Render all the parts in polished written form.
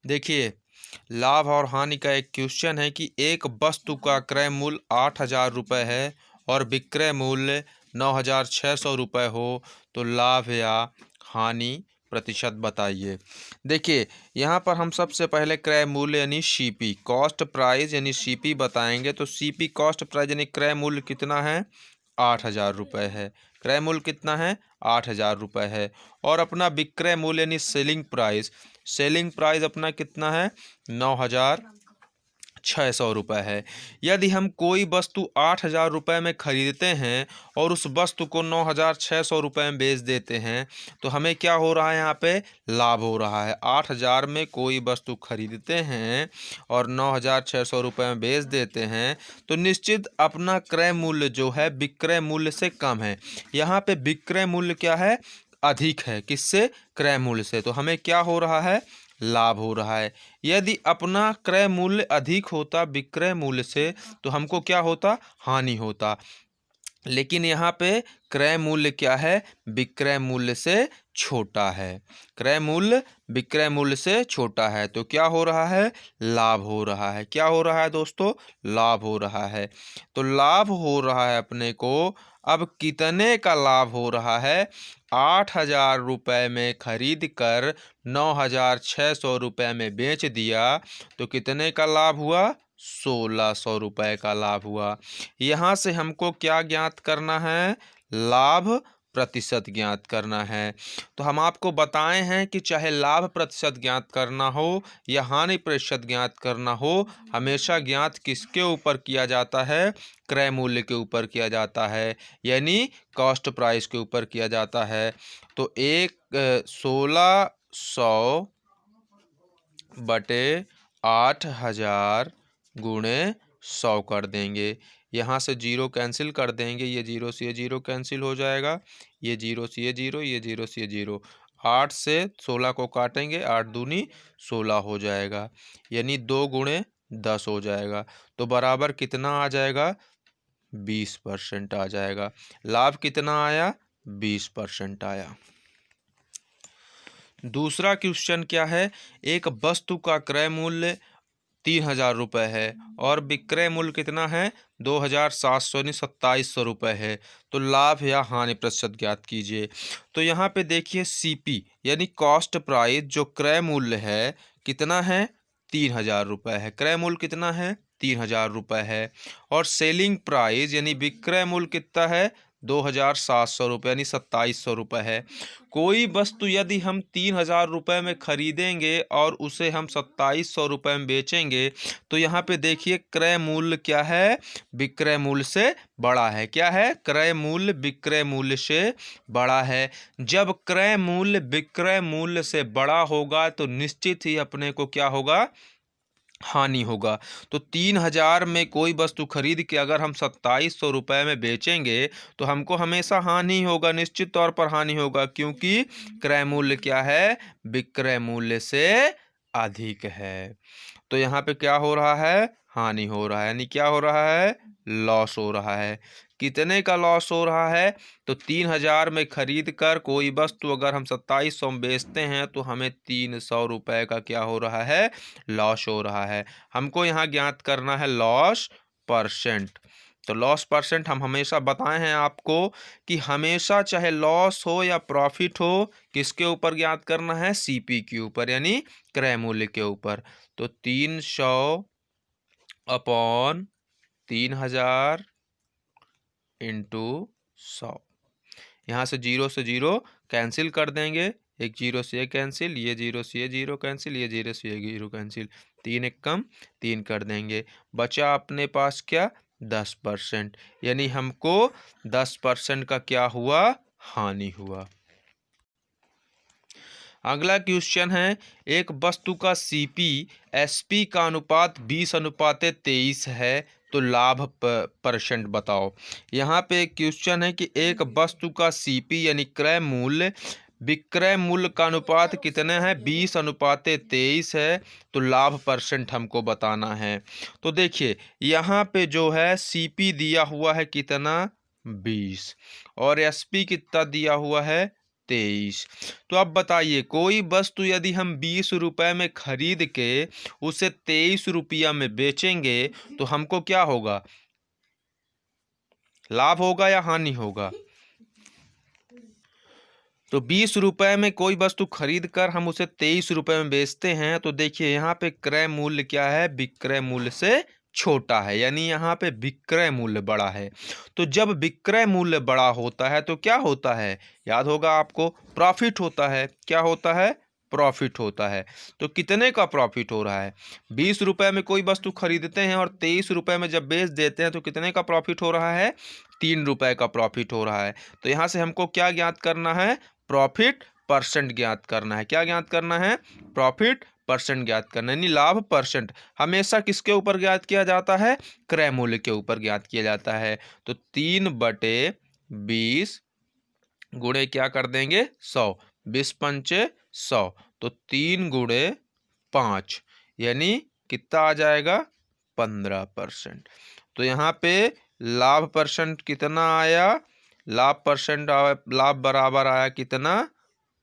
देखिए, लाभ और हानि का एक क्वेश्चन है कि एक वस्तु का क्रय मूल्य 8,000 रुपये है और विक्रय मूल्य 9,600 रुपये हो, तो लाभ या हानि प्रतिशत बताइए। देखिए, यहाँ पर हम सबसे पहले क्रय मूल्य यानी सीपी कॉस्ट प्राइस यानी सीपी बताएंगे। तो सीपी कॉस्ट प्राइस यानी क्रय मूल्य कितना है? 8,000 रुपये है। क्रय मूल्य कितना है? 8,000 रुपये है। और अपना विक्रय मूल्य यानी सेलिंग प्राइस अपना कितना है? 9,600 रुपये है। यदि हम कोई वस्तु 8,000 रुपये में खरीदते हैं और उस वस्तु को 9,600 रुपये में बेच देते हैं, तो हमें क्या हो रहा है? यहाँ पे लाभ हो रहा है। 8,000 में कोई वस्तु खरीदते हैं और 9,600 रुपये में बेच देते हैं, तो निश्चित अपना क्रय मूल्य जो है विक्रय मूल्य से कम है। यहाँ पे विक्रय मूल्य क्या है? अधिक है। किससे? क्रय मूल्य से। तो हमें क्या हो रहा है? लाभ हो रहा है। यदि अपना क्रय मूल्य अधिक होता विक्रय मूल्य से, तो हमको क्या होता? हानि होता। लेकिन यहाँ पे क्रय मूल्य क्या है? विक्रय मूल्य से छोटा है। क्रय मूल्य विक्रय मूल्य से छोटा है, तो क्या हो रहा है? लाभ हो रहा है। क्या हो रहा है दोस्तों? लाभ हो रहा है। तो लाभ हो रहा है अपने को। अब कितने का लाभ हो रहा है? 8,000 रुपये में खरीद कर 9,600 रुपये में बेच दिया, तो कितने का लाभ हुआ? 1,600 रुपये का लाभ हुआ। यहाँ से हमको क्या ज्ञात करना है? लाभ प्रतिशत ज्ञात करना है। तो हम आपको बताए हैं कि चाहे लाभ प्रतिशत ज्ञात करना हो या हानि प्रतिशत ज्ञात करना हो, हमेशा ज्ञात किसके ऊपर किया जाता है? क्रय मूल्य के ऊपर किया जाता है, यानी कॉस्ट प्राइस के ऊपर किया जाता है। तो 1,600 बटे 8,000 गुणे 100 कर देंगे। यहाँ से जीरो कैंसिल कर देंगे। ये जीरो से ये जीरो कैंसिल हो जाएगा। ये जीरो से ये जीरो, ये जीरो से ये जीरो। 8 से 16 को काटेंगे, 8 दूनी 16 हो जाएगा, यानी 2 गुणे 10 हो जाएगा। तो बराबर कितना आ जाएगा? 20% आ जाएगा। लाभ कितना आया? 20% आया। दूसरा क्वेश्चन क्या है? एक वस्तु का क्रय मूल्य 3,000 रुपये है और विक्रय मूल्य कितना है? 2,700 यानी 2,700 रुपये है। तो लाभ या हानि प्रतिशत ज्ञात कीजिए। तो यहाँ पे देखिए, सीपी यानी कॉस्ट प्राइस जो क्रय मूल्य है कितना है? 3,000 रुपये है। क्रय मूल्य कितना है? 3,000 रुपये है। और सेलिंग प्राइस यानी विक्रय मूल्य कितना है? 2,700 रुपये यानी 2,700 रुपये है। कोई वस्तु यदि हम 3,000 रुपये में खरीदेंगे और उसे हम 2,700 रुपये में बेचेंगे, तो यहाँ पे देखिए क्रय मूल्य क्या है? विक्रय मूल्य से बड़ा है। क्या है? क्रय मूल्य विक्रय मूल्य से बड़ा है। जब क्रय मूल्य विक्रय मूल्य से बड़ा होगा, तो निश्चित ही अपने को क्या होगा? हानि होगा। तो 3,000 में कोई वस्तु खरीद के अगर हम 2,700 रुपये में बेचेंगे, तो हमको हमेशा हानि होगा, निश्चित तौर पर हानि होगा, क्योंकि क्रय मूल्य क्या है? विक्रय मूल्य से अधिक है। तो यहाँ पे क्या हो रहा है? हानि हो रहा है, यानी क्या हो रहा है? लॉस हो रहा है। कितने का लॉस हो रहा है? तो 3,000 में खरीद कर कोई वस्तु अगर हम 2,700 में बेचते हैं, तो हमें 300 रुपये का क्या हो रहा है? लॉस हो रहा है। हमको यहाँ ज्ञात करना है लॉस परसेंट। तो लॉस परसेंट हम हमेशा बताए हैं आपको कि हमेशा चाहे लॉस हो या प्रॉफिट हो, किसके ऊपर ज्ञात करना है? सीपी के ऊपर, यानी क्रय मूल्य के ऊपर। तो 300 अपॉन 3,000 इंटू 100। यहाँ से जीरो कैंसिल कर देंगे। एक जीरो से ये कैंसिल, ये जीरो से ये जीरो कैंसिल, ये जीरो से ये जीरो कैंसिल। 3 एक कम 3 कर देंगे। बचा अपने पास क्या? 10%, यानी हमको 10% का क्या हुआ? हानि हुआ। अगला क्वेश्चन है, एक वस्तु का सीपी एसपी का अनुपात 20:23 है, तो लाभ परसेंट बताओ। यहाँ पे एक क्वेश्चन है कि एक वस्तु का सीपी यानी क्रय मूल्य विक्रय मूल्य का अनुपात कितना है? 20:23 है, तो लाभ परसेंट हमको बताना है। तो देखिए, यहाँ पे जो है सीपी दिया हुआ है कितना? 20, और एसपी कितना दिया हुआ है? 23। तो अब बताइए, कोई वस्तु यदि हम 20 रुपये में खरीद के उसे 23 रुपया में बेचेंगे तो हमको क्या होगा, लाभ होगा या हानि होगा? तो 20 रुपये में कोई वस्तु खरीद कर हम उसे 23 रुपये में बेचते हैं, तो देखिए यहाँ पे क्रय मूल्य क्या है, विक्रय मूल्य से छोटा है, यानी यहाँ पे विक्रय मूल्य बड़ा है। तो जब विक्रय मूल्य बड़ा होता है तो क्या होता है, याद होगा आपको, प्रॉफिट होता है। क्या होता है, प्रॉफिट होता है। तो कितने का प्रॉफिट हो रहा है, 20 रुपये में कोई वस्तु खरीदते हैं और 23 रुपये में जब बेच देते हैं तो कितने का प्रॉफिट हो रहा है, 3 रुपये का प्रॉफिट हो रहा है। तो यहाँ से हमको क्या ज्ञात करना है, प्रॉफिट परसेंट ज्ञात करना है। क्या ज्ञात करना है, प्रॉफिट परसेंट ज्ञात करना है, यानी लाभ परसेंट हमेशा किसके ऊपर ज्ञात किया जाता है, क्रय मूल्य के ऊपर ज्ञात किया जाता है। तो 3/20 गुणे क्या कर देंगे, 100, 20 पंचे 100, तो 3 गुणे 5 यानी कितना आ जाएगा, 15%। तो यहाँ पे लाभ परसेंट कितना आया, लाभ बराबर आया कितना,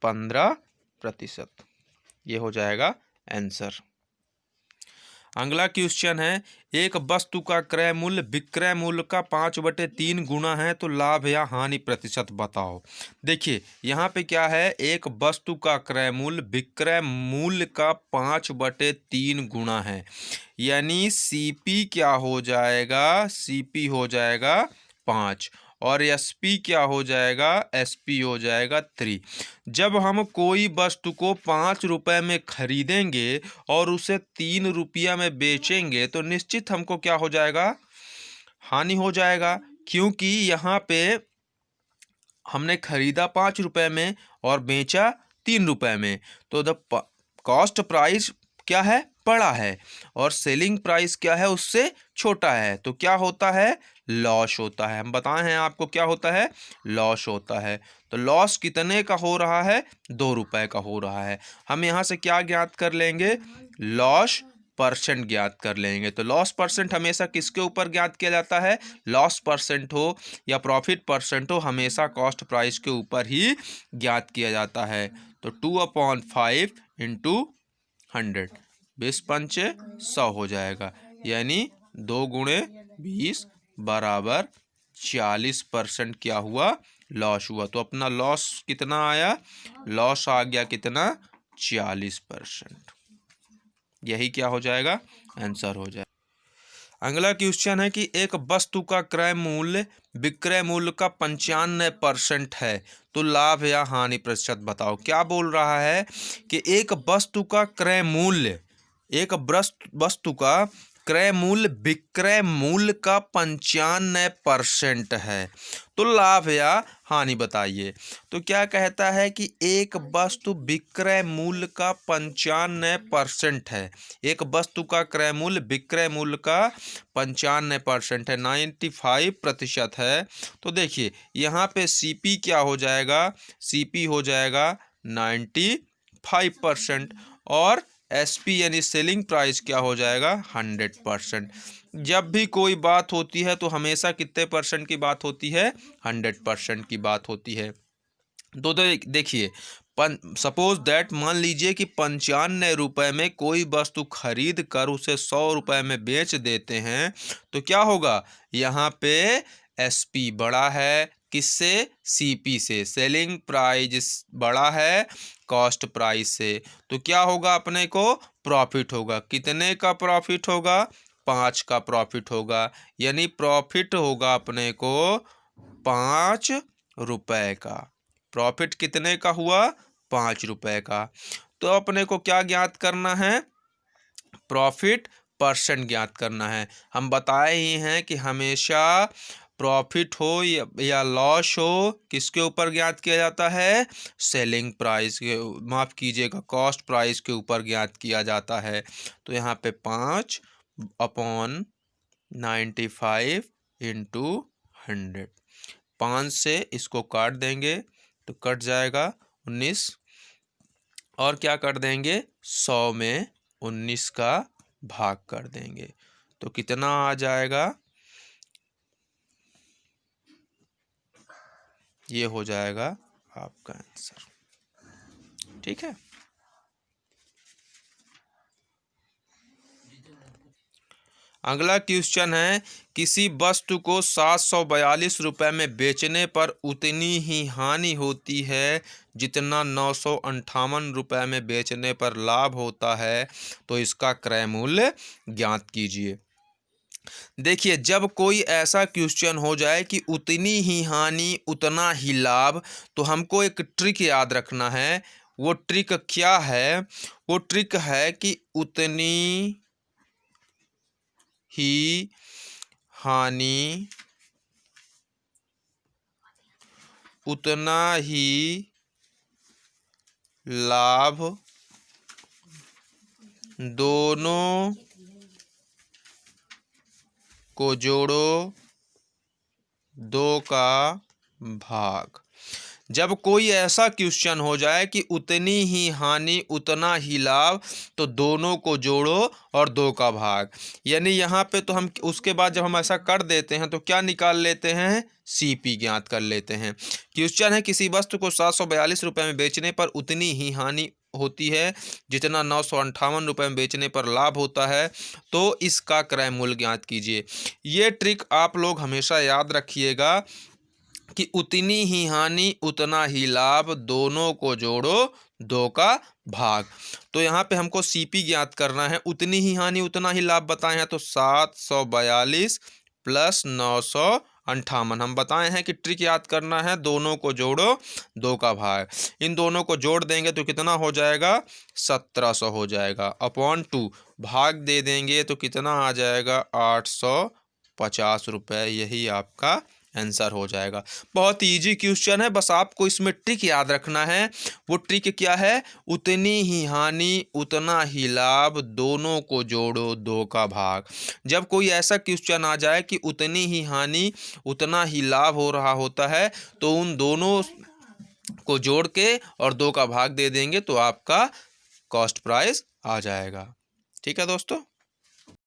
15%। ये हो जाएगा आंसर। अगला क्वेश्चन है, एक वस्तु का क्रय मूल्य विक्रय मूल्य का 5/3 गुना है तो लाभ या हानि प्रतिशत बताओ। देखिए यहाँ पे क्या है, एक वस्तु का क्रय मूल्य विक्रय मूल्य का 5/3 गुना है, यानी सीपी क्या हो जाएगा, सीपी हो जाएगा 5 और एसपी क्या हो जाएगा, एसपी हो जाएगा 3। जब हम कोई वस्तु को 5 रुपये में खरीदेंगे और उसे 3 रुपया में बेचेंगे तो निश्चित हमको क्या हो जाएगा, हानि हो जाएगा, क्योंकि यहाँ पे हमने खरीदा 5 रुपये में और बेचा 3 रुपये में, तो द कॉस्ट प्राइस क्या है, बड़ा है, और सेलिंग प्राइस क्या है, उससे छोटा है। तो क्या होता है, लॉस होता है। हम बताए हैं आपको क्या होता है, लॉस होता है। तो लॉस कितने का हो रहा है, 2 रुपये का हो रहा है। हम यहाँ से क्या ज्ञात कर लेंगे, लॉस परसेंट ज्ञात कर लेंगे। तो लॉस परसेंट हमेशा किसके ऊपर ज्ञात किया जाता है, लॉस परसेंट हो या प्रॉफिट परसेंट हो, हमेशा कॉस्ट प्राइस के ऊपर ही ज्ञात किया जाता है। तो 2/5 इंटू 100, 20 पंचे 100 हो जाएगा, यानी 2 गुणे 20 बराबर 40% क्या हुआ, लॉस हुआ। तो अपना लॉस कितना आया, लॉस आ गया कितना, 40%। यही क्या हो जाएगा, आंसर हो जाएगा। अगला क्वेश्चन है कि एक वस्तु का क्रय मूल्य विक्रय मूल्य का 95% है तो लाभ या हानि प्रतिशत बताओ। क्या बोल रहा है कि एक वस्तु का क्रय मूल्य, एक वस्तु का क्रय मूल्य विक्रय मूल्य का 95% है तो लाभ या हानि बताइए। तो क्या कहता है कि एक वस्तु विक्रय मूल्य का 95% है, एक वस्तु का क्रय मूल्य विक्रय मूल्य का 95% है, 95% है। तो देखिए यहाँ पे सीपी क्या हो जाएगा, सीपी हो जाएगा 95% और एसपी यानी सेलिंग प्राइस क्या हो जाएगा, 100%। जब भी कोई बात होती है तो हमेशा कितने परसेंट की बात होती है, 100% की बात होती है। तो देखिए, सपोज दैट, मान लीजिए कि 95 रुपये में कोई वस्तु खरीद कर उसे 100 रुपये में बेच देते हैं, तो क्या होगा, यहाँ पे एसपी बड़ा है किससे, सीपी से, सेलिंग प्राइस बड़ा है कॉस्ट प्राइस से, तो क्या होगा, अपने को प्रॉफिट होगा। कितने का प्रॉफिट होगा, 5 का प्रॉफिट होगा, यानी प्रॉफिट होगा अपने को 5 रुपये का। प्रॉफिट कितने का हुआ, 5 रुपये का। तो अपने को क्या ज्ञात करना है, प्रॉफिट परसेंट ज्ञात करना है। हम बताए ही हैं कि हमेशा प्रॉफिट हो या लॉस हो किसके ऊपर ज्ञात किया जाता है, सेलिंग प्राइस के, माफ़ कीजिएगा, कॉस्ट प्राइस के ऊपर ज्ञात किया जाता है। तो यहाँ पे 5/95 इंटू 100, 5 से इसको काट देंगे तो कट जाएगा 19, और क्या कर देंगे, 100 में 19 का भाग कर देंगे तो कितना आ जाएगा, ये हो जाएगा आपका आंसर। ठीक है। अगला क्वेश्चन है, किसी वस्तु को 742 रुपये में बेचने पर उतनी ही हानि होती है जितना 958 रुपये में बेचने पर लाभ होता है, तो इसका क्रय मूल्य ज्ञात कीजिए। देखिए, जब कोई ऐसा क्वेश्चन हो जाए कि उतनी ही हानि उतना ही लाभ, तो हमको एक ट्रिक याद रखना है। वो ट्रिक क्या है? वो ट्रिक है कि उतनी ही हानि उतना ही लाभ, दोनों को जोड़ो, दो का भाग। जब कोई ऐसा क्वेश्चन हो जाए कि उतनी ही हानि उतना ही लाभ, तो दोनों को जोड़ो और दो का भाग। यानी यहाँ पे तो हम उसके बाद जब हम ऐसा कर देते हैं तो क्या निकाल लेते हैं? सीपी ज्ञात कर लेते हैं। क्वेश्चन है, किसी वस्तु को 742 रुपये में बेचने पर उतनी ही हानि होती है जितना 958 रुपये में बेचने पर लाभ होता है, तो इसका क्रय मूल्य ज्ञात कीजिए। ये ट्रिक आप लोग हमेशा याद रखिएगा कि उतनी ही हानि उतना ही लाभ, दोनों को जोड़ो, दो का भाग। तो यहाँ पे हमको सीपी ज्ञात करना है। उतनी ही हानि उतना ही लाभ बताए हैं, तो 742 प्लस 958 हम बताए हैं कि ट्रिक याद करना है, दोनों को जोड़ो, दो का भाग। इन दोनों को जोड़ देंगे तो कितना हो जाएगा? 1700 हो जाएगा। अपॉन 2 भाग दे देंगे तो कितना आ जाएगा? 850 रुपये। यही आपका आंसर हो जाएगा। बहुत इजी क्वेश्चन है, बस आपको इसमें ट्रिक याद रखना है। वो ट्रिक क्या है? उतनी ही हानि उतना ही लाभ, दोनों को जोड़ो, दो का भाग। जब कोई ऐसा क्वेश्चन आ जाए कि उतनी ही हानि उतना ही लाभ हो रहा होता है, तो उन दोनों को जोड़ के और दो का भाग दे देंगे तो आपका कॉस्ट प्राइस आ जाएगा। ठीक है दोस्तों।